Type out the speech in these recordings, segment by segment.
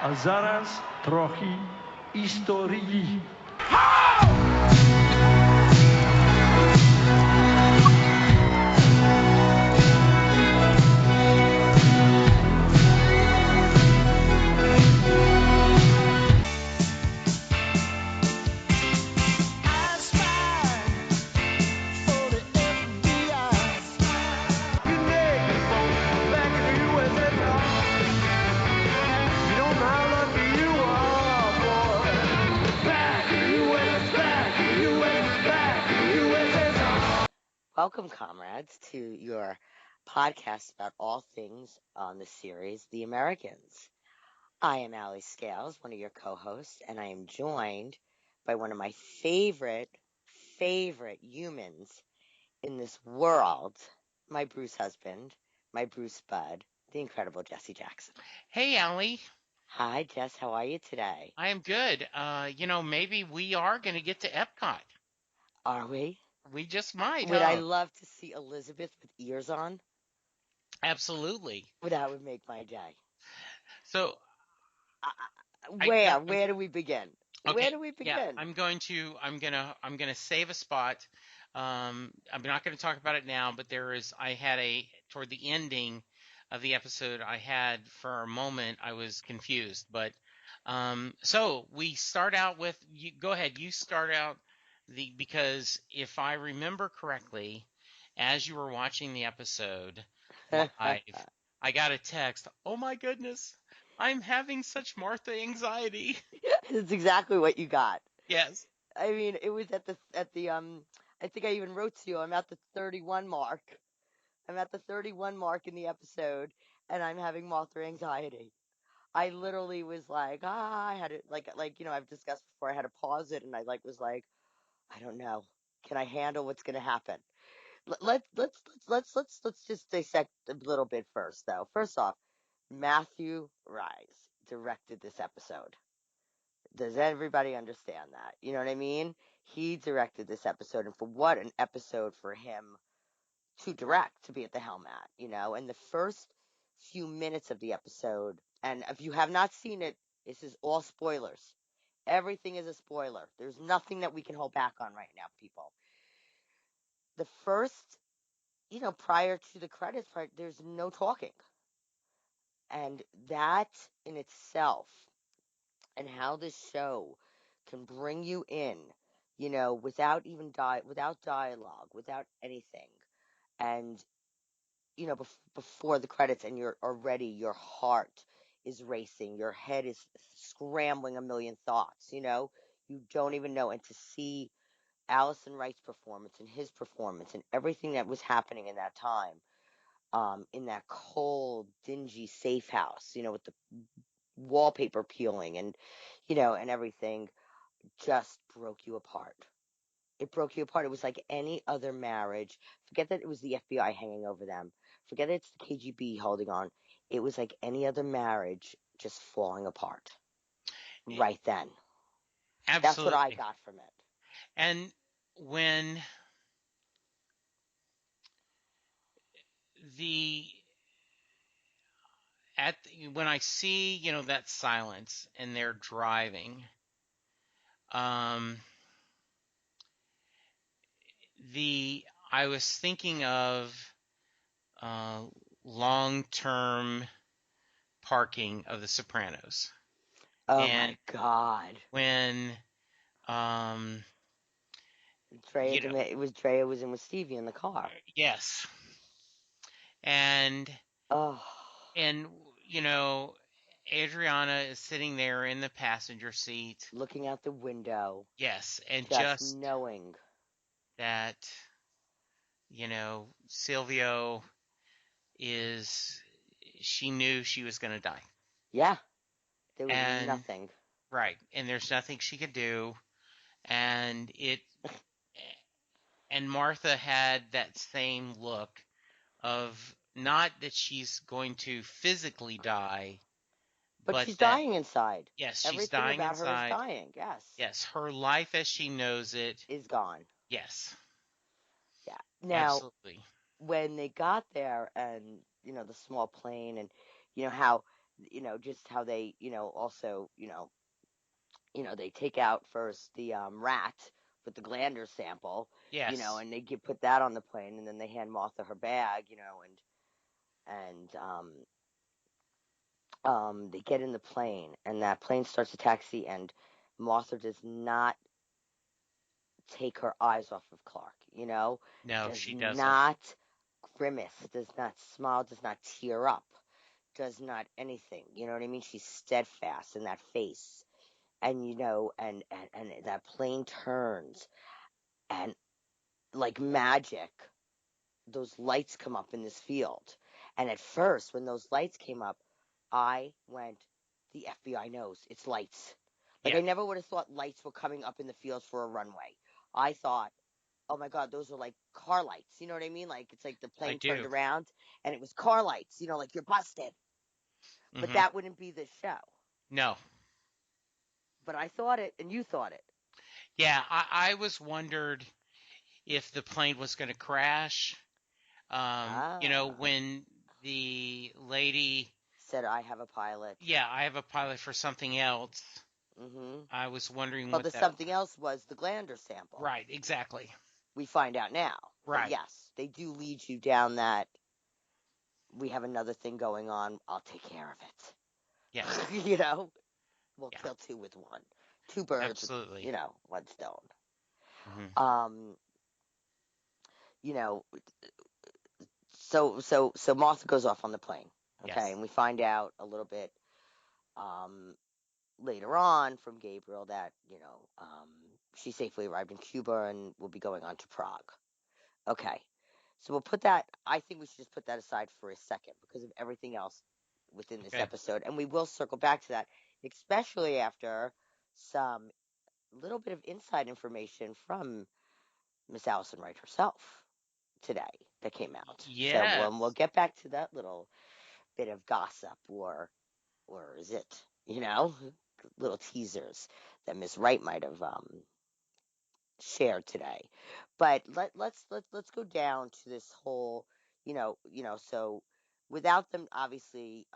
A zaraz trochę historii. Welcome, comrades, to your podcast about all things on the series, The Americans. I am Allie Scales, one of your co-hosts, and I am joined by one of my favorite humans in this world, my Bruce husband, my Bruce bud, the incredible Jesse Jackson. Hey, Allie. Hi, Jess. How are you today? I am good. Maybe we are going to get to Epcot. Are we? We just might, Would I huh? love to see Elizabeth with ears on? Absolutely. That would make my day. So I got, Where do we begin? okay. Where do we Yeah, begin? I'm gonna save a spot. I'm not going to talk about it now, but toward the ending of the episode, I had for a moment, I was confused, but, so we start out with, go ahead, you start out because if I remember correctly, as you were watching the episode live, I got a text, oh my goodness, I'm having such Martha anxiety. It's exactly what you got. Yes. I mean, it was at the I think I even wrote to you, I'm at the 31 mark. I'm at the 31 mark in the episode, and I'm having Martha anxiety. I literally was like, I had it I've discussed before. I had to pause it, and I was like, I don't know. Can I handle what's going to happen? Let's just dissect a little bit first, though. First off, Matthew Rise directed this episode. Does everybody understand that? You know what I mean? He directed this episode, and for what an episode for him to direct, to be at the helm at, and the first few minutes of the episode, and if you have not seen it, this is all spoilers. Everything is a spoiler. There's nothing that we can hold back on right now, people. The first, prior to the credits part, there's no talking. And that in itself, and how this show can bring you in, without without dialogue, without anything. And, before the credits, and your heart is racing, your head is scrambling a million thoughts, you don't even know. And to see Allison Wright's performance and his performance and everything that was happening in that time, in that cold, dingy safe house, with the wallpaper peeling and, and everything, just broke you apart. It broke you apart. It was like any other marriage. Forget that it was the FBI hanging over them. Forget that it's the KGB holding on. It was like any other marriage just falling apart right then. That's what I Absolutely. got from it. And when the when I see, that silence and they're driving, um, I was thinking of uh, long-term parking of The Sopranos, Oh and my God. when um, Drea was in with Stevie in the car. yes, and Oh, and you know, Adriana is sitting there in the passenger seat. looking out the window, Yes, and just just knowing. that, Silvio is, she knew she was going to die. Yeah, there was And, nothing. right. And there's nothing she could do. And and Martha had that same look of not that she's going to physically die, But but she's that, dying inside. yes, she's Everything dying about her is inside. dying. Yes, Yes, her life as she knows it. is gone. Yes, Yeah. Now, absolutely. when they got there, and the small plane, and how just how they, also, they take out first the rat with the glandular sample, Yes. and they put that on the plane, and then they hand Martha her bag, and they get in the plane, and that plane starts to taxi, and Martha does not take her eyes off of Clark, No, does she doesn't. not grimace, does not smile, does not tear up, does not anything. You know what I mean? She's steadfast in that face. And, and that plane turns, and like magic, those lights come up in this field. And at first, when those lights came up, I went, the FBI knows it's lights. Like, Yeah. I never would have thought lights were coming up in the field for a runway. I thought, oh my God, those are like car lights. You know what I mean? Like, it's like the I plane turned do. around and it was car lights, like you're busted. But Mhm. that wouldn't be the show. No. But I thought it, and you thought it. Yeah, I was wondered if the plane was going to crash. Ah. When the lady, Said I have a pilot. yeah, I have a pilot for something else. Mm-hmm. I was wondering Well, what the that. something else was the glandular sample. Right, exactly. We find out now. But Right. yes, they do lead you down that we have another thing going on. I'll take care of Yes. it. We'll Yeah. kill two with one. Two birds with, Absolutely. one stone. Hmm. Um, you know, so Martha goes off on the plane. Okay, Yes. and we find out a little bit um later on from Gabriel that, she safely arrived in Cuba and will be going on to Prague. Okay. So we'll put that, I think we should just put that aside for a second because of everything else within this Okay. episode. And we will circle back to that, especially after some little bit of inside information from Miss Allison Wright herself today that came out. So we'll Yes. get back to that little bit of gossip, or is it, little teasers that Miss Wright might have shared today. But let's go down to this whole, so without them obviously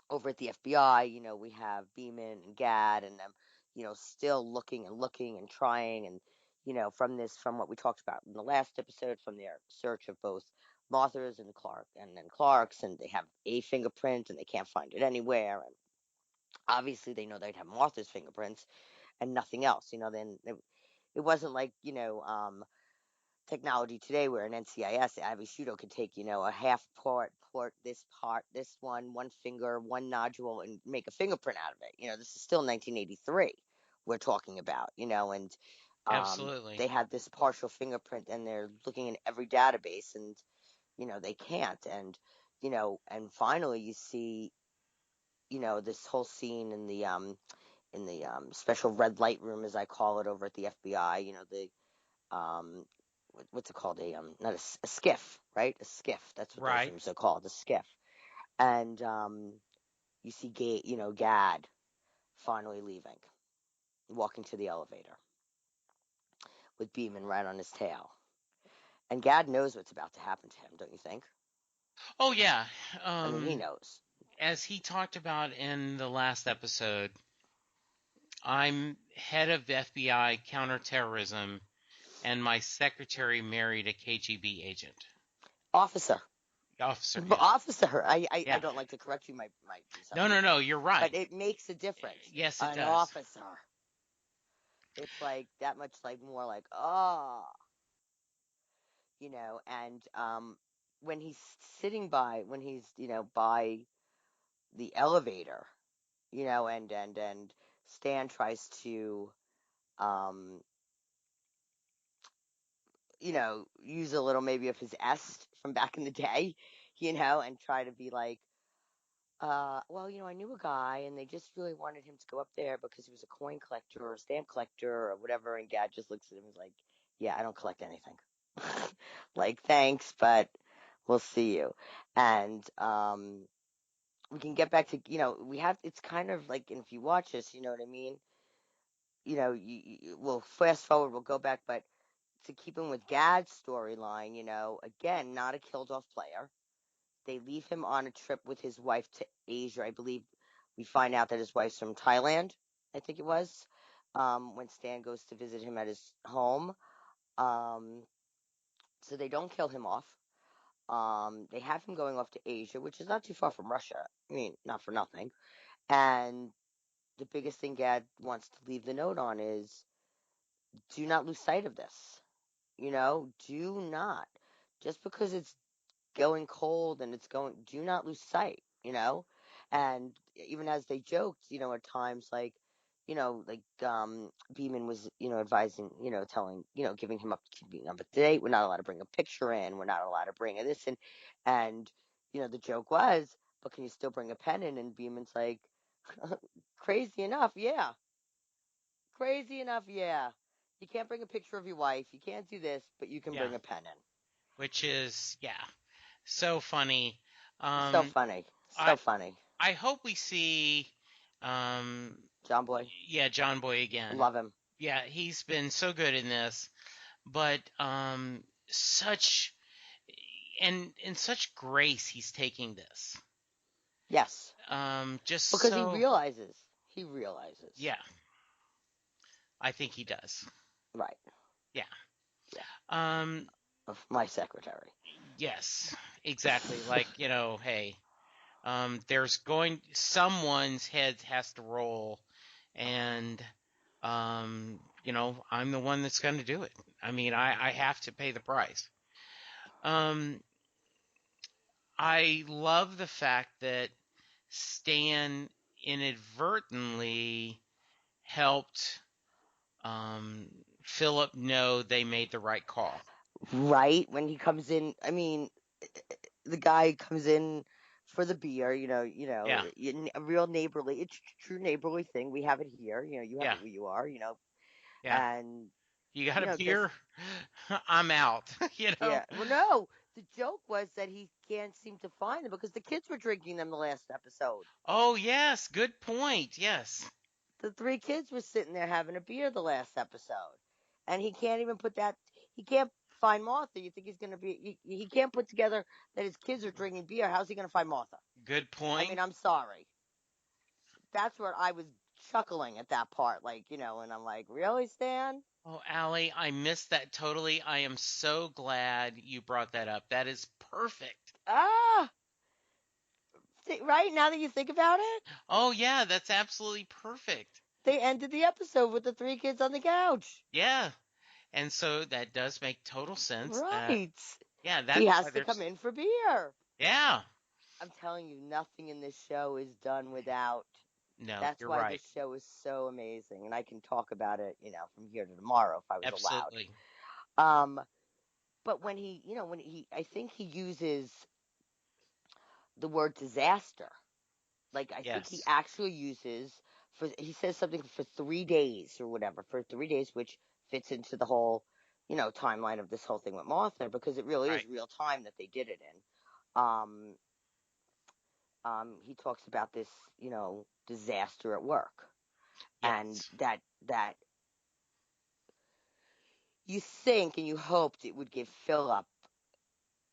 over at the FBI, we have Beeman and Gad and them, still looking and looking and trying, and from what we talked about in the last episode, from their search of both Martha's and Clark and then Clark's, and they have a fingerprint and they can't find it anywhere, and obviously they know they'd have Martha's fingerprints and nothing else. Then it wasn't like, technology today where an NCIS Abby Shudo could take, a half part, this one finger, one nodule, and make a fingerprint out of it. This is still 1983 we're talking about, and Absolutely. they had this partial fingerprint and they're looking in every database, and, they can't. And, and finally you see, this whole scene in the special red light room, as I call it, over at the FBI. The what's it called? Not a skiff, right? A skiff. That's what those Right. rooms are called, a skiff. And you see, Gad finally leaving, walking to the elevator with Beeman right on his tail. And Gad knows what's about to happen to him, don't you think? Oh yeah. I mean, he Um, knows. as he talked about in the last episode, I'm head of FBI counterterrorism, and my secretary married a KGB agent. Officer. Officer, yeah. Officer. I Yeah. don't like to correct you, my son, No, no, no, you're but right. it makes a difference. Yes, it An does. officer. It's like that much, like more like, oh, and when he's when he's, by the elevator, and Stan tries to, um, use a little maybe of his est from back in the day, and try to be like, well, I knew a guy and they just really wanted him to go up there because he was a coin collector or a stamp collector or whatever. And Gad just looks at him and is like, yeah, I don't collect anything. Like, thanks, but we'll see you. And, we can get back to, it's kind of like, and if you watch this, you know what I mean? We'll fast forward, we'll go back, but to keep him with Gad's storyline, again, not a killed off player. they leave him on a trip with his wife to Asia. I believe we find out that his wife's from Thailand, I think it was, when Stan goes to visit him at his home. So they don't kill him off. They have him going off to Asia, which is not too far from Russia. I mean, not for nothing. And the biggest thing Gad wants to leave the note on is do not lose sight of this. Do not. Just because it's going cold and do not lose sight. And even as they joked, at times Beeman was, advising, telling, giving him up to being up to date. We're not allowed to bring a picture in. We're not allowed to bring this in. And, the joke was, but can you still bring a pen in? And Beeman's like, crazy enough, yeah. Crazy enough, yeah. You can't bring a picture of your wife. You can't do this, but you can Yeah. bring a pen in. Which is, yeah, so funny. So funny. So I funny. I hope we see, um, John Boy. yeah, John Boy again. Love him. Yeah, he's been so good in this, but such and in such grace he's taking this. Yes. Just Because he so, realizes. He realizes. yeah, I think he does. Right. Yeah. Yeah. Um, Of my secretary. yes, exactly. Like, hey, someone's head has to roll, and I'm the one that's going to do it. I mean, I have to pay the price. Um, I love the fact that Stan inadvertently helped Philip know they made the right call. Right. When he comes in, I mean, the guy comes in for the beer, Yeah, a real neighborly, it's a true neighborly thing. We have it here, you have yeah, it where you are, yeah. and, You got a just, beer? I'm out. yeah. Well, no, the joke was that he can't seem to find them because the kids were drinking them the last episode. Oh, yes, good point. Yes. The three kids were sitting there having a beer the last episode, and he can't even put that. He can't find Martha. You think he's gonna be? He can't put together that his kids are drinking beer. How's he gonna find Martha? Good I mean, point. I'm sorry. That's where I was chuckling at that part, and I'm like, really, Stan? Oh, Allie, I missed that totally. I am so glad you brought that up. That is perfect. Ah, right now that you think about it, Oh, yeah, that's absolutely perfect. they ended the episode with the three kids on the couch. Yeah. And so that does make total sense that, Right. yeah, He that's why has to come there's, in for beer. yeah. I'm telling you, nothing in this show is done without. No, That's you're why this right. show is so amazing, and I can talk about it, from here to tomorrow if I was allowed. Absolutely. But I think he uses the word disaster. Like, I think he Yes. actually uses he says something for 3 days or whatever, for 3 days, which fits into the whole, timeline of this whole thing with Martha, because it really is Right. real time that they did it in. He talks about this, disaster at work, and Yes. that you think and you hoped it would give Philip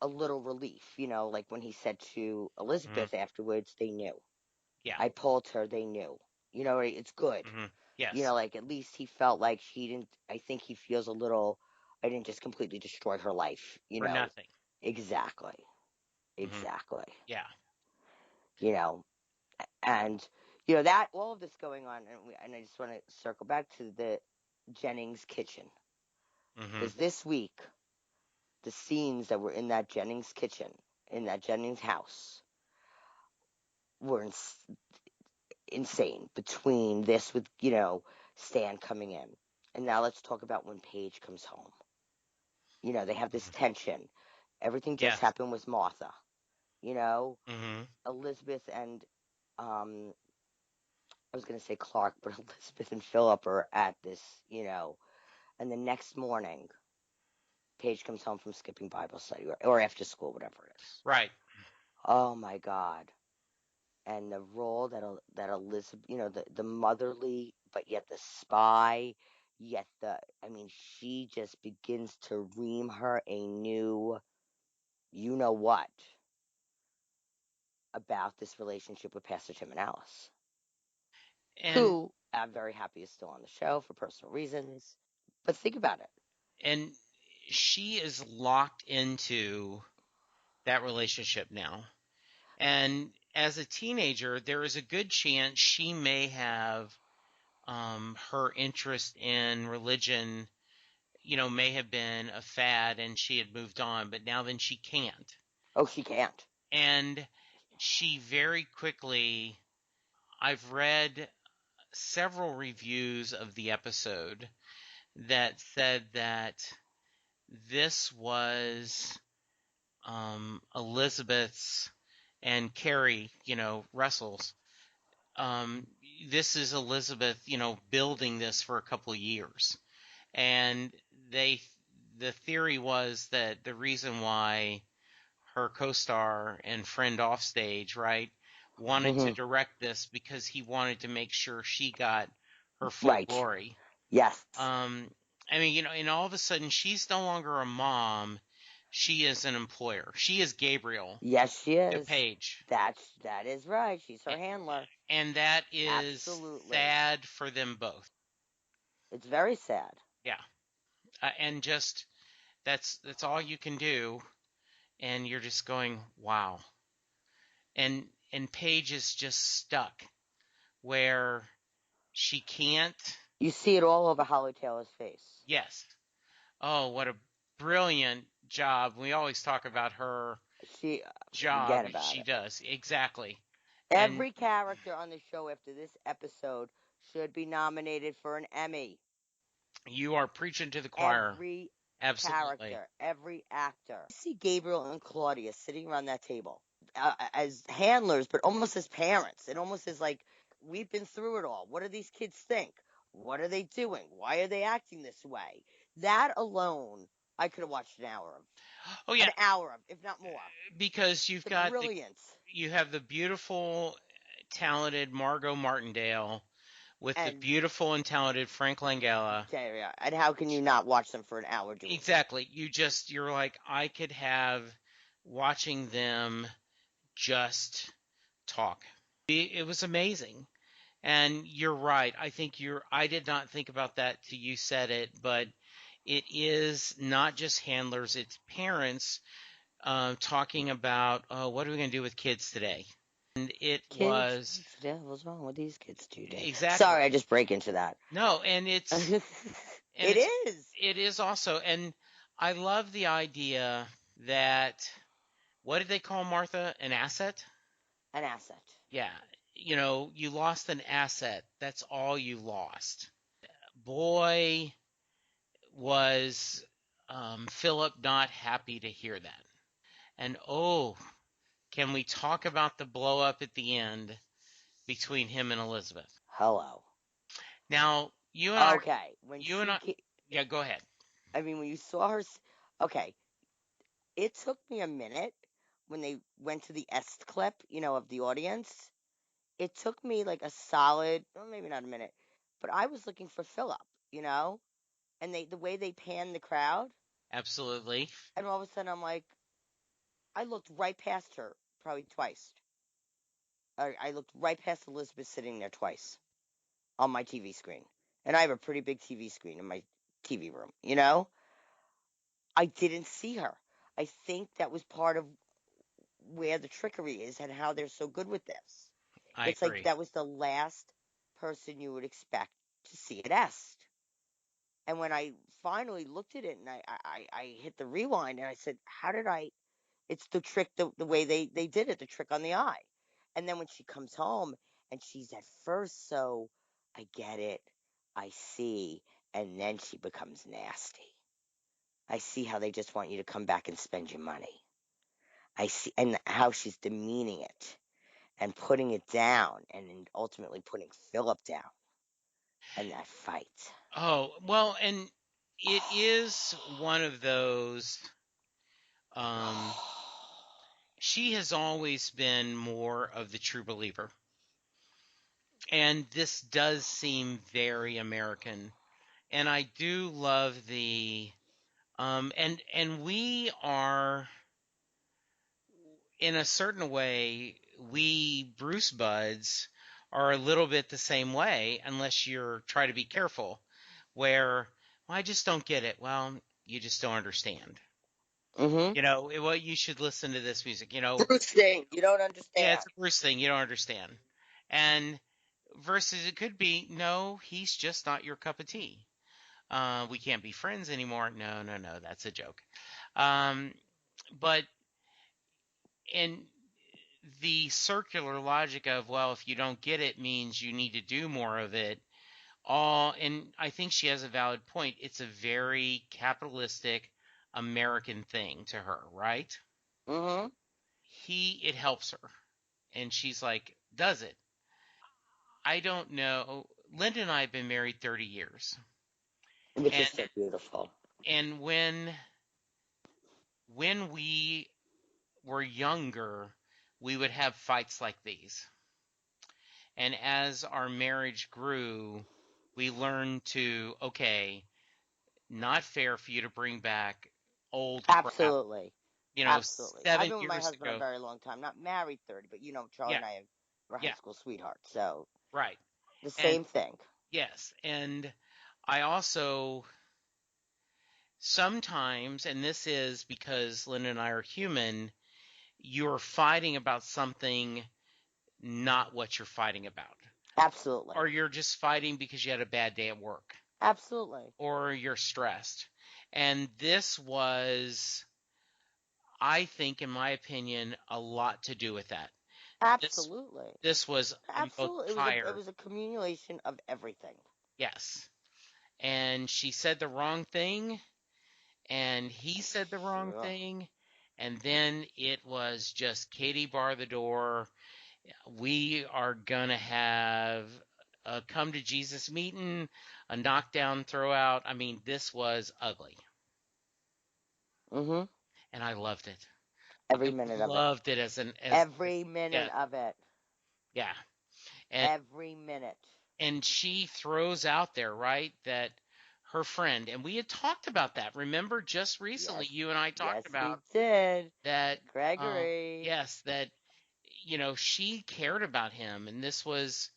a little relief, like when he said to Hmm. Elizabeth afterwards, they knew. Yeah. I pulled her, they knew. It's good. Hmm. Yes. Like at least he felt like he didn't, I think he feels a little, I didn't just completely destroy her life, For nothing. Exactly. Hmm. Exactly. Yeah. You know, and, that, all of this going on, and I just want to circle back to the Jennings kitchen. Hmm. Because this week, the scenes that were in that Jennings kitchen, in that Jennings house, were insane. Between this with, Stan coming in. And now let's talk about when Paige comes home. They have this Hmm. tension. Everything just Yes. happened with Martha. You know, Hmm. Elizabeth and, I was going to say Clark, but Elizabeth and Philip are at this, and the next morning, Paige comes home from skipping Bible study or after school, whatever it is. Right. Oh my God. And the role that Elizabeth, the motherly, but yet the spy, yet I mean, she just begins to ream her a new, you know what, about this relationship with Pastor Tim and Alice, And who I'm very happy is still on the show for personal reasons. But think about it. and she is locked into that relationship now. And as a teenager, there is a good chance she may have her interest in religion, may have been a fad and she had moved on, but now then she can't. Oh, she can't. And she very quickly, I've read several reviews of the episode that said that this was Elizabeth's and Carrie, Russell's. This is Elizabeth, building this for a couple of years. And the theory was that the reason why her co-star and friend offstage, right, wanted to direct this because he wanted to make sure she got her full Right. glory. Yes. And all of a sudden she's no longer a mom. She is an employer. She is Gabriel Yes, she to is. Paige. That is right. She's her handler. And that is Absolutely. sad for them both. It's very sad. Yeah. And just that's all you can do, and you're just going, wow. And Paige is just stuck where she can't. You see it all over Holly Taylor's face. Yes. Oh, what a brilliant job. We always talk about her job. Forget about She it. does. Exactly. Every character on the show after this episode should be nominated for an Emmy. You are preaching to the choir. Every Absolutely. character, every actor. I see Gabriel and Claudia sitting around that table as handlers, but almost as parents. It almost is like, we've been through it all. What do these kids think? What are they doing? Why are they acting this way? That alone, I could have watched an hour of. Oh yeah, an hour of, if not more. Because you've got brilliance. You have the beautiful, talented Margot Martindale with the beautiful and talented Frank Langella. Yeah, and how can you not watch them for an hour doing Exactly. You're like, I could have watching them just talk. It was amazing. And you're right. I did not think about that till you said it, but it is not just handlers, it's parents talking about, what are we going to do with kids today? And it was. What's wrong with these kids today? Exactly. Sorry, I just break into that. No, and it's. It is also. And I love the idea that, what did they call Martha? An asset? An asset. Yeah. You lost an asset. That's all you lost. Boy, was Philip not happy to hear that. And can we talk about the blow up at the end between him and Elizabeth? Hello. Now, you and I. Okay. Yeah, go ahead. I mean, when you saw her. Okay. It took me a minute when they went to the S clip, of the audience. It took me like a solid, well, maybe not a minute, but I was looking for Philip, and the way they panned the crowd. Absolutely. And all of a sudden I'm like, I looked right past her probably twice. I looked right past Elizabeth sitting there twice on my TV screen. And I have a pretty big TV screen in my TV room, I didn't see her. I think that was part of where the trickery is and how they're so good with this. I It's agree. like that was the last person you would expect to see at Est. And when I finally looked at it and I hit the rewind and I said, how did I? It's the trick, the way they did it, the trick on the eye. And then when she comes home and she's at first so, I get it, I see, and then she becomes nasty. I see how they just want you to come back and spend your money. I see, and how she's demeaning it and putting it down and then ultimately putting Philip down. And that fight. Oh, well, and it is one of those. She has always been more of the true believer. And this does seem very American. And I do love the and we are, in a certain way, we Bruce buds are a little bit the same way, unless you're try to be careful. Where, well, I just don't get it. Well, you just don't understand. Mm-hmm. Well, you should listen to this music. Bruce thing. You don't Yeah, understand. it's a Bruce thing. You don't understand. And versus it could be, no, he's just not your cup of tea. We can't be friends anymore. No, no, no, that's a joke. Um, but in the circular logic of, well, if you don't get it means you need to do more of it, and I think she has a valid point. It's a very capitalistic American thing to her, right? Mm-hmm. It helps her. And she's like, does it? I don't know. Linda and I have been married 30 years. Which is And so beautiful. and when we were younger, we would have fights like these. And as our marriage grew, we learned to, okay, not fair for you to bring back old crap, Absolutely. Absolutely. I've seven been with my years husband a ago. very long time. Not married 30, but Charlie Yeah, and I were high yeah, school sweethearts. So right. the And same thing. yes, and I also sometimes, and this is because Linda and I are human, you're fighting about something, not what you're fighting about. Absolutely. Or you're just fighting because you had a bad day at work, Absolutely. or you're stressed. And this was, I think, in my opinion, a lot to do with that. This Absolutely. this was, I'm both Absolutely. It tired. was a accumulation of everything. Yes. And she said the wrong thing, and he said the wrong Sure. thing, and then it was just Katie bar the door. We are gonna have a come to Jesus meeting, a knockdown throw out. I mean, this was ugly, Mm-hmm. and I loved it. Every I minute of it. loved it as Every minute yeah, of it. yeah. And Every minute. she throws out there, right, that her friend, and we had talked about that. Remember, just recently, Yes. you and I Yes, talked we about did. that. Gregory. Yes, that she cared about him, and this was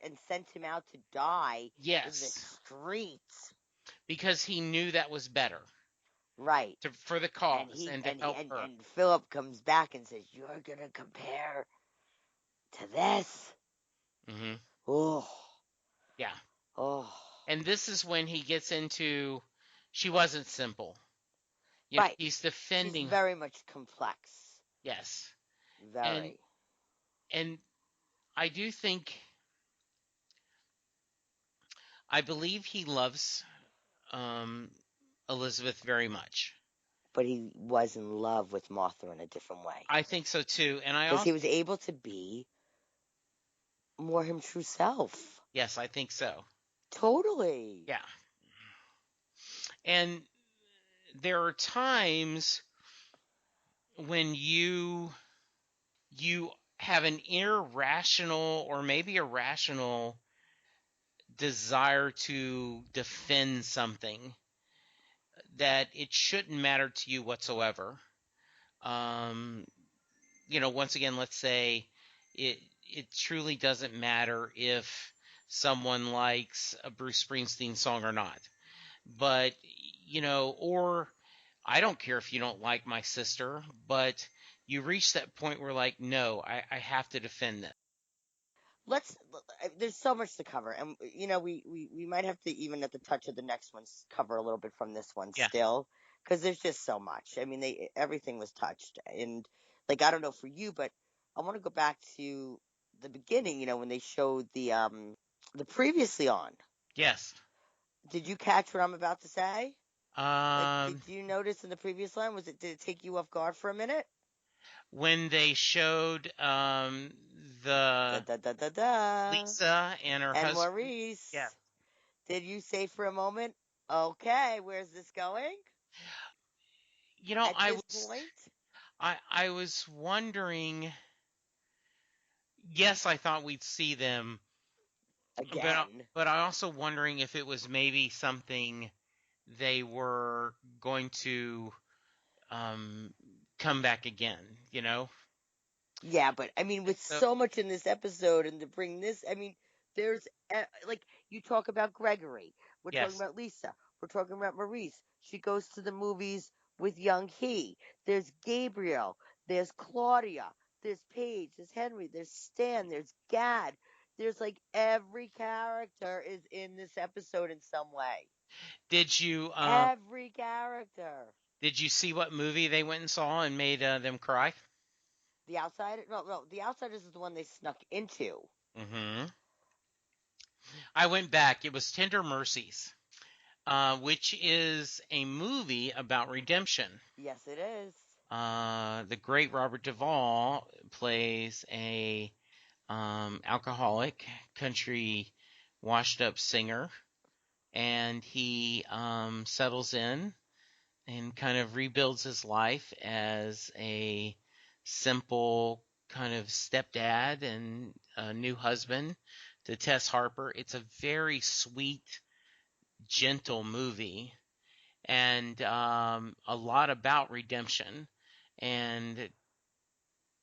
And sent him out to die in the yes, streets. because he knew that was better Right. for the And cause he and to and help her. and Philip comes back and says, "You're gonna compare to this." Hmm. Oh, Yeah, oh. and this is when he gets into she wasn't simple. Right. He's She's defending her. very much complex. Yes, and Very. and I do think I believe he loves um, Elizabeth very much. But he was in love with Martha in a different way. I think so too, and I Because he also was able to be more him true self. yes, I think so. Totally. Yeah, and there are times when you have an irrational or maybe a rational desire to defend something that it shouldn't matter to you whatsoever. Um, once again, let's say it truly doesn't matter if someone likes a Bruce Springsteen song or not. But or I don't care if you don't like my sister, but you reach that point where like, no, I have to defend this. Let's. There's so much to cover, and we might have to even at the touch of the next one cover a little bit from this one Yeah. still, because there's just so much. I mean, everything was touched, and like I don't know for you, but I want to go back to the beginning. When they showed the previously on. Yes. Did you catch what I'm about to say? Like, Um, did you notice in the previous line? Did it take you off guard for a minute? when they showed Da the da da da da. Lisa and her And husband, yeah, Maurice, did you say for a moment, okay, where's this going? At I this was point? I was wondering. Yes, I thought we'd see them, Again. but I also wondering if it was maybe something they were going to um, come back again. Yeah, but I mean, with So so much in this episode, and to bring this, I mean, there's like you talk about Gregory, we're talking yes. about Lisa, we're talking about Maurice. She goes to the movies with young he. There's Gabriel, there's Claudia, there's Paige, there's Henry, there's Stan, there's Gad. There's like every character is in this episode in some way. Did you Every character. did you see what movie they went and saw and made them cry? The Outsider? No, no, The Outsiders is the one they snuck into. Hmm. I went back. It was Tender Mercies, which is a movie about redemption. Yes, it is. The great Robert Duvall plays a alcoholic country washed up singer, and he settles in and kind of rebuilds his life as a simple kind of stepdad and a new husband to Tess Harper. It's a very sweet, gentle movie, and a lot about redemption and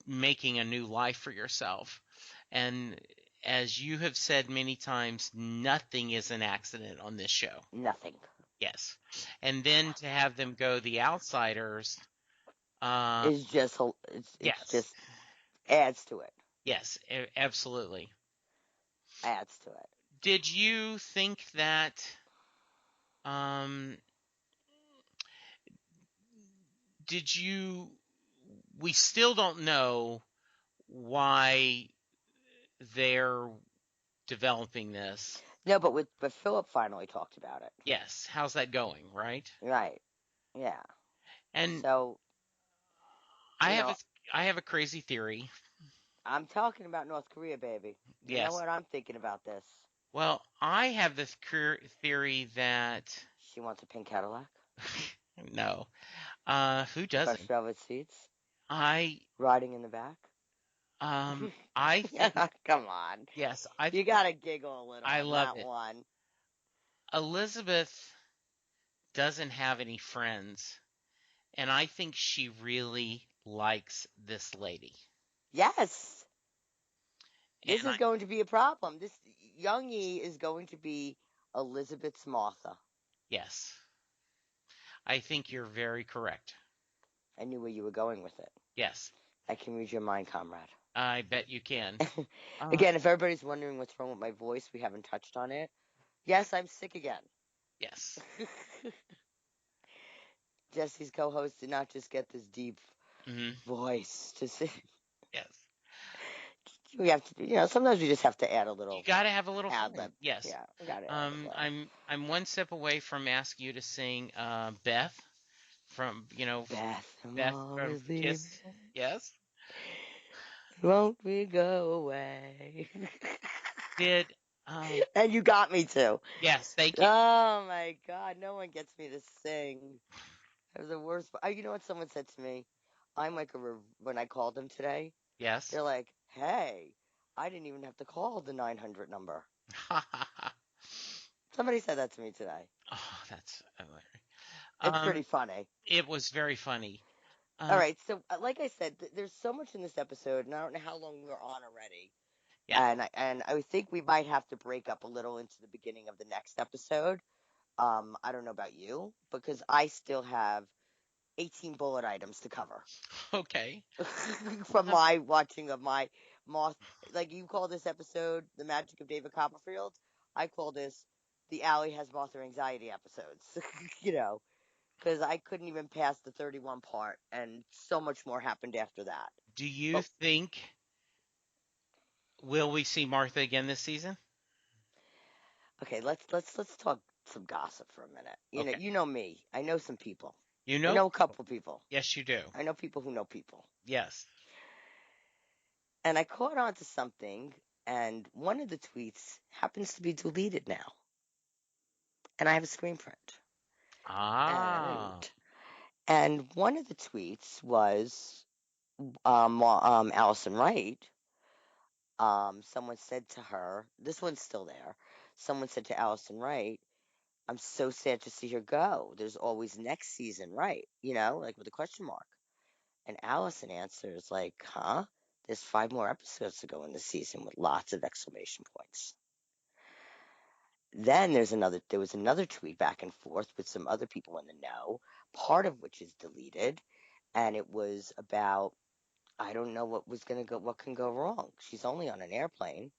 making a new life for yourself. And as you have said many times, nothing is an accident on this show. Nothing. Yes. And then to have them go The Outsiders, uh, It's just it's yes, just adds to it. yes, absolutely. Adds to it. Did you think that, um, did you, we still don't know why they're developing this. No, but Philip finally talked about it. Yes. How's that going, right? Right. Yeah. And So, I you have know, a I have a crazy theory. I'm talking about North Korea, baby. You know Yes. what I'm thinking about this? Well, I have this theory that She wants a pink Cadillac, no. Who fresh doesn't? velvet seats, I riding in the back. I think Come on. yes, I You think gotta giggle a little I on love that it. one. Elizabeth doesn't have any friends, and I think she really likes this lady. Yes. This And is going to be a problem. This Youngie is going to be Elizabeth's Martha. yes, I think you're very correct. I knew where you were going with it. Yes, I can read your mind, comrade. I bet you can. Uh, Again, if everybody's wondering what's wrong with my voice, we haven't touched on it. Yes, I'm sick again. yes. Jesse's co-host did not just get this deep Hmm. voice to sing. Yes. We have to, sometimes we just have to add a You little got to have a little ad fun. lib. Yes. Yeah, we got to add a little. I'm one step away from asking you to sing Beth from Beth, I'm Beth from always leaving. Kiss. Yes. Won't we go away? Did And you got me to. yes, thank you. Oh my God, no one gets me to sing. That was the worst. You know what someone said to me? I'm like when I called them today, Yes. they're like, "Hey, I didn't even have to call the 900 number." Somebody said that to me today. Oh, that's hilarious. It's pretty funny. It was very funny. All Um, right, so like I said, there's so much in this episode, and I don't know how long we're on already. yeah. And I think we might have to break up a little into the beginning of the next episode. I don't know about you, because I still have 18 bullet items to cover. Okay. From my watching of my Moth, like you call this episode "The Magic of David Copperfield," I call this "The Alley Has Mothra Anxiety" episodes. Because I couldn't even pass the 31 part, and so much more happened after that. Do you But think will we see Martha again this season? okay, let's talk some gossip for a minute. Okay. You know me. I know some people. You I know know a people. couple people. Yes, you do. I know people who know people. Yes. And I caught on to something, and one of the tweets happens to be deleted now. And I have a screen print. Ah. And one of the tweets was Allison Wright. Someone said to her, this one's still there. Someone said to Allison Wright, "I'm so sad to see her go. There's always next season, right? Like with a question mark." And Allison answers like, "Huh? There's 5 more episodes to go in the season with lots of exclamation points. Then there was another tweet back and forth with some other people in the know, part of which is deleted, and it was about, I don't know what can go wrong. She's only on an airplane.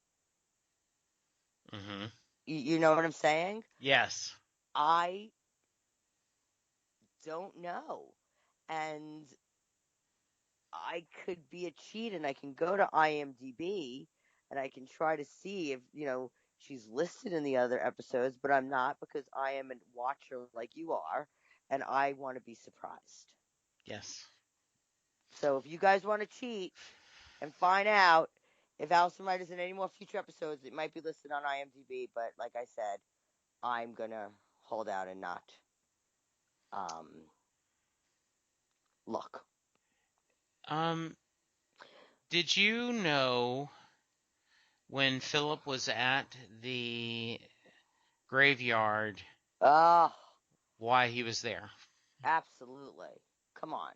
Mm-hmm. You know what I'm saying? Yes. I don't know. And I could be a cheat and I can go to IMDb and I can try to see if, she's listed in the other episodes, but I'm not because I am a watcher like you are and I want to be surprised. Yes. So if you guys want to cheat and find out if Allison Wright is in any more future episodes, it might be listed on IMDb, but like I said, I'm going to hold out and not look. Did you know when Philip was at the graveyard Oh, why he was there? absolutely. Come on.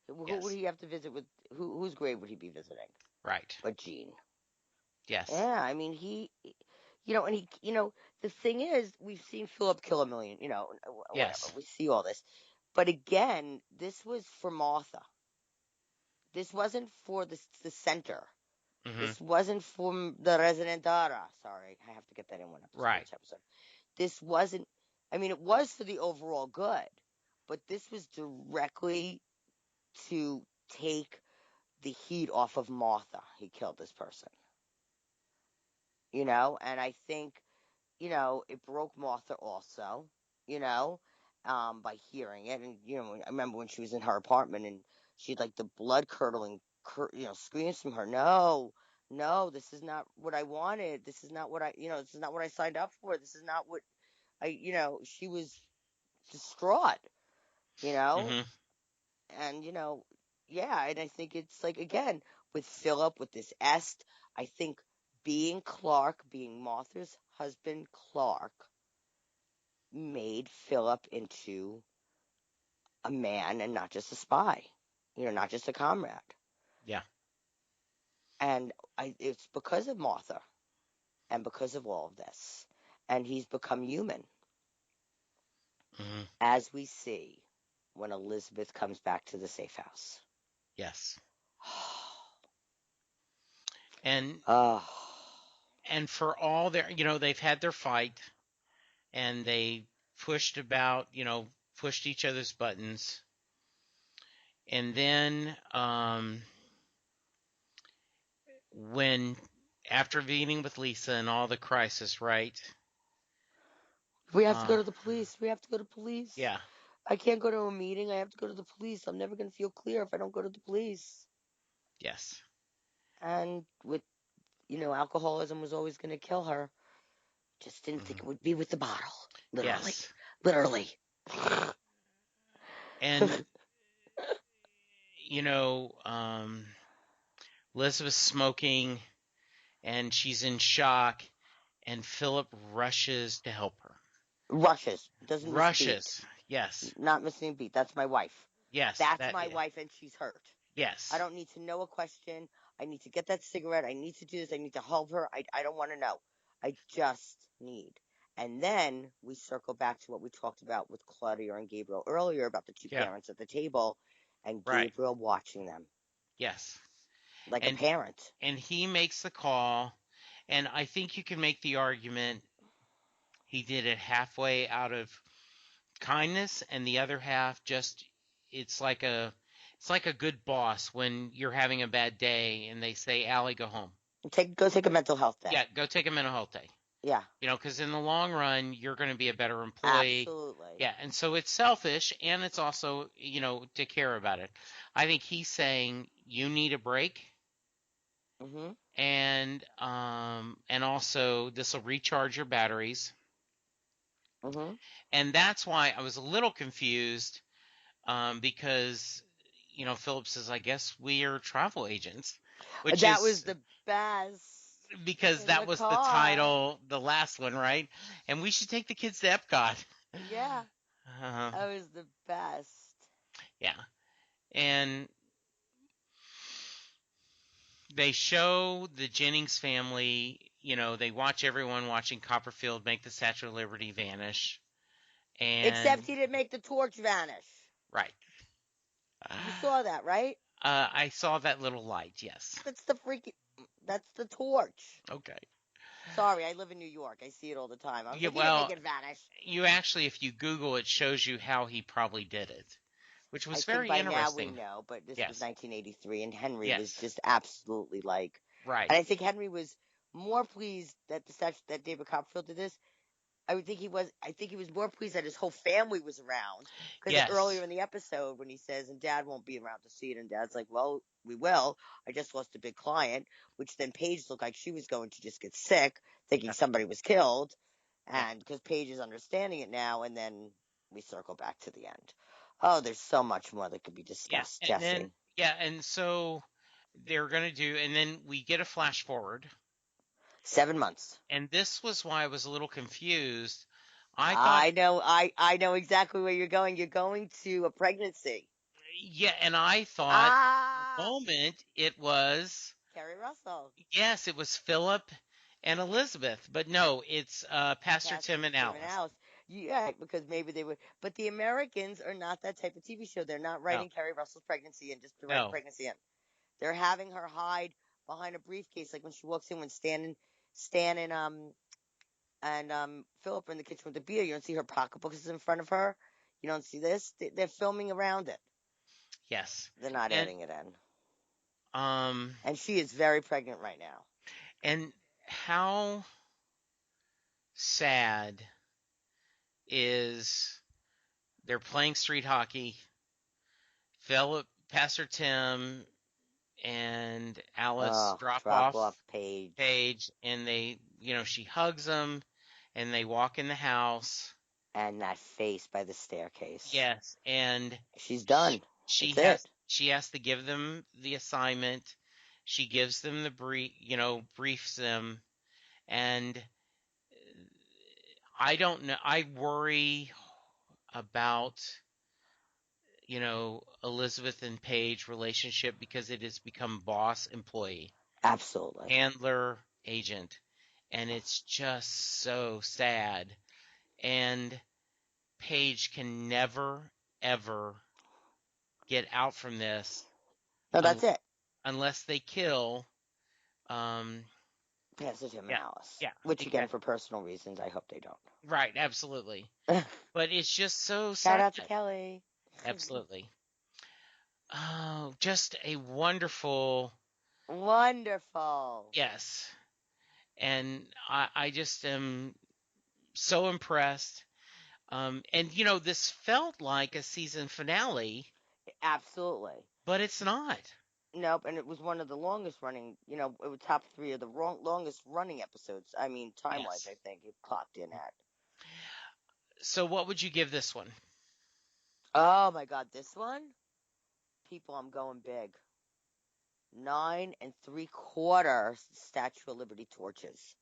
Who would Yes. he have to visit with? Whose grave would he be visiting? Right. But Gene. Yes. Yeah, I mean and the thing is, we've seen Philip kill a million, whatever. Yes. We see all this, but again, this was for Martha. This wasn't for the center. Mm-hmm. This wasn't for the Residentara. Sorry, I have to get that in one episode. Right. Each episode. This wasn't. I mean, it was for the overall good, but this was directly to take the heat off of Martha. He killed this person, and I think, it broke Martha also, by hearing it. And, I remember when she was in her apartment and she had like the blood curdling, screams from her, no, no, this is not what I wanted. This is not what this is not what I signed up for. This is not what she was distraught, you know, Mm-hmm. and, yeah. And I think it's like, again, with Philip, with this Est, I think being Martha's husband, Clark, made Philip into a man and not just a spy, not just a comrade. Yeah. And it's because of Martha and because of all of this. And he's become human, Mm-hmm. as we see when Elizabeth comes back to the safe house. Yes. And Oh, and for all their, they've had their fight and they pushed each other's buttons. And then when after meeting with Lisa and all the crisis, right? we have to go to the police. We have to go to police. Yeah. I can't go to a meeting. I have to go to the police. I'm never going to feel clear if I don't go to the police. Yes. And with, alcoholism was always going to kill her. Just didn't think it would be with the bottle. Literally. Yes. Literally. And Elizabeth's smoking and she's in shock and Philip rushes to help her. Rushes. Doesn't miss a beat. Rushes. Yes. Not missing a beat. That's my wife. Yes. That's my wife, and she's hurt. Yes. I don't need to know a question. I need to get that cigarette. I need to do this. I need to help her. I don't want to know. I just need. And then we circle back to what we talked about with Claudia and Gabriel earlier about the two parents at the table and Gabriel watching them. Yes. Like a parent. And he makes the call, and I think you can make the argument he did it halfway out of kindness, and the other half just it's like a good boss when you're having a bad day and they say, Allie, go home. Go take a mental health day. Yeah, go take a mental health day. Yeah. Because in the long run, you're going to be a better employee. Absolutely. Yeah, and so it's selfish, and it's also, to care about it. I think he's saying you need a break. Mm-hmm. And also this will recharge your batteries. Mm-hmm. And that's why I was a little confused, because Philip says, I guess we are travel agents, which that was the best. Because that was the title, the last one, right? And we should take the kids to Epcot. Yeah. That was the best. Yeah. And they show the Jennings family, they watch everyone watching Copperfield make the Statue of Liberty vanish. And Except he didn't make the torch vanish. right. You saw that, right? I saw that little light, yes. That's the torch. Okay. Sorry, I live in New York. I see it all the time. I was Yeah, like, he didn't make well, it vanish. you actually, if you Google it, shows you how he probably did it, which I was think very by now we interesting. know, but this was Yes. 1983, and Henry was Yes. just absolutely like. Right. And I think Henry was more pleased that that David Copperfield did this. I think he was more pleased that his whole family was around, because Yes. earlier in the episode when he says, and Dad won't be around to see it, and Dad's like, well, we will. I just lost a big client, which then Paige looked like she was going to just get sick, thinking Yep. somebody was killed, Yep. and because Paige is understanding it now, and then we circle back to the end. Oh, there's so much more that could be Yeah. discussed, And then, Jesse. yeah. And so they're going to do, and then we get a flash forward. 7 months. And this was why I was a little confused. I thought, I know. I know exactly where you're going. You're going to a pregnancy. yeah, and I thought for a Ah, moment it was, Kerry Russell. yes, it was Philip and Elizabeth, but no, it's Pastor Pastor Tim and Tim and Alice. Alice. Yeah, because maybe they would. But the Americans are not that type of TV show. They're not No, writing Kerry Russell's pregnancy and just to write a no, pregnancy in. They're having her hide behind a briefcase, like when she walks in when Stan and Philip are in the kitchen with the beer. You don't see her pocketbook is in front of her. You don't see this. They're filming around it. yes, They're not and adding it in. um, And she is very pregnant right now. and how sad is they're playing street hockey. Philip, Pastor Tim, and Alice Oh, drop drop off off Paige. Paige, and she hugs them, and they walk in the house. And that face by the staircase. Yes, and She's she, done. she That's it. has she has to give them the assignment. She gives them the briefs them, and I don't know. I worry about Elizabeth and Paige relationship because it has become boss employee, Absolutely. handler agent, and it's just so sad. And Paige can never ever get out from this No, un- that's it. unless they kill. Um, Pastor Tim and yeah, Alice. yeah, Which, again, for exactly. personal reasons, I hope they Right, absolutely. don't. But it's just so Shout sad. out to Kelly. Absolutely. Oh, just a wonderful, Wonderful. yes. And I just am so impressed. And this felt like a season finale, Absolutely. but it's not. Nope, and it was one of the longest running, it was top 3 of the longest running episodes. I mean, time-wise, Yes. I think it clocked in at. So what would you give this one? Oh my God, this one? People, I'm going big. 9 3/4 Statue of Liberty torches.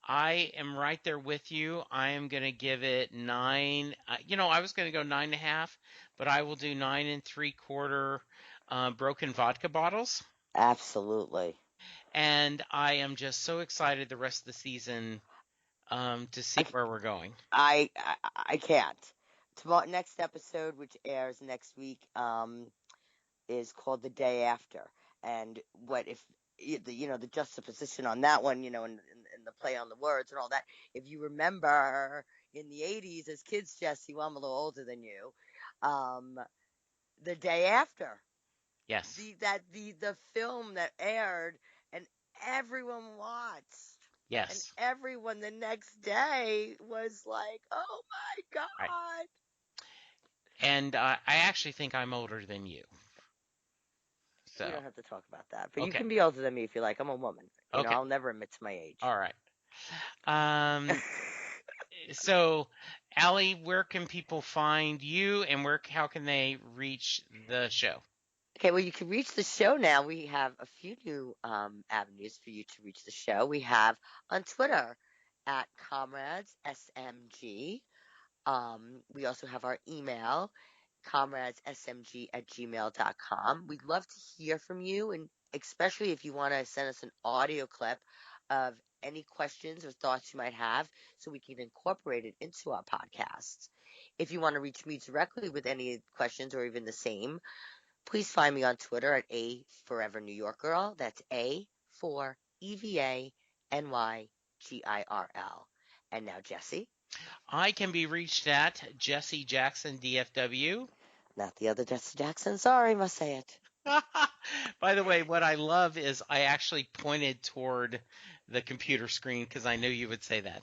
I am right there with you. I am going to give it 9. I was going to go 9.5, but I will do 9 3/4 broken vodka bottles. Absolutely. And I am just so excited the rest of the season to see where we're going. I can't. Tomorrow, next episode, which airs next week, is called The Day After. And what if the juxtaposition on that one, and the play on the words and all that. If you remember in the 80s as kids, Jesse, well, I'm a little older than you. The Day After, Yes. the film that aired and everyone watched. And Yes. everyone the next day was like, oh my Right. God. And I actually think I'm older than you. We So, don't have to talk about that. But you okay. can be older than me if you like. I'm a woman. Okay. I'll never admit to my age. All right. So, Allie, where can people find you and how can they reach the show? Okay, well, you can reach the show now. We have a few new avenues for you to reach the show. We have on Twitter at Comrades SMG. We also have our email, comradessmg@gmail.com. We'd love to hear from you and especially if you want to send us an audio clip of any questions or thoughts you might have so we can incorporate it into our podcasts. If you want to reach me directly with any questions or even the same, please find me on Twitter at A Forever New York Girl. That's A for EVANYGIRL. And now, Jesse. I can be reached at Jesse Jackson DFW. Not the other Jesse Jackson. Sorry, must say it. By the way, what I love is I actually pointed toward the computer screen because I knew you would say that.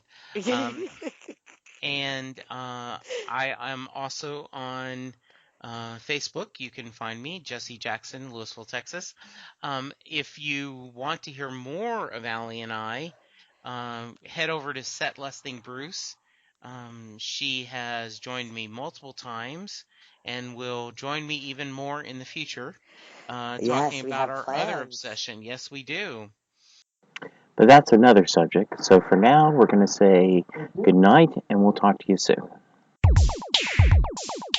And I'm also on Facebook. You can find me, Jesse Jackson, Louisville, Texas. If you want to hear more of Allie and I, head over to Set Lusting Bruce. She has joined me multiple times and will join me even more in the future, talking Yes, we about have our other plans. obsession. Yes, we do. But that's another subject. So for now, we're going to say good night, and we'll talk to you soon.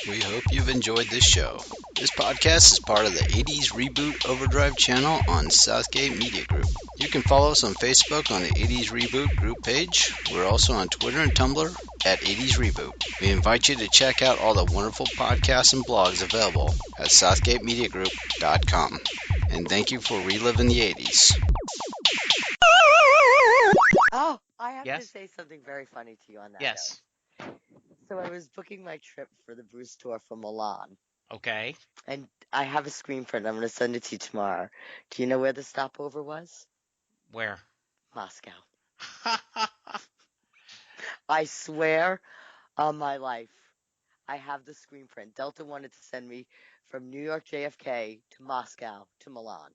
We hope you've enjoyed this show. This podcast is part of the 80s Reboot Overdrive channel on Southgate Media Group. You can follow us on Facebook on the 80s Reboot group page. We're also on Twitter and Tumblr at 80s Reboot. We invite you to check out all the wonderful podcasts and blogs available at southgatemediagroup.com. And thank you for reliving the 80s. Oh, I have to Yes? say something very funny to you on that Yes. note. So I was booking my trip for the Bruce tour for Milan, Okay. and I have a screen print. I'm going to send it to you tomorrow. Do you know where the stopover was? Where? Moscow. I swear on my life, I have the screen print. Delta wanted to send me from New York JFK to Moscow to Milan.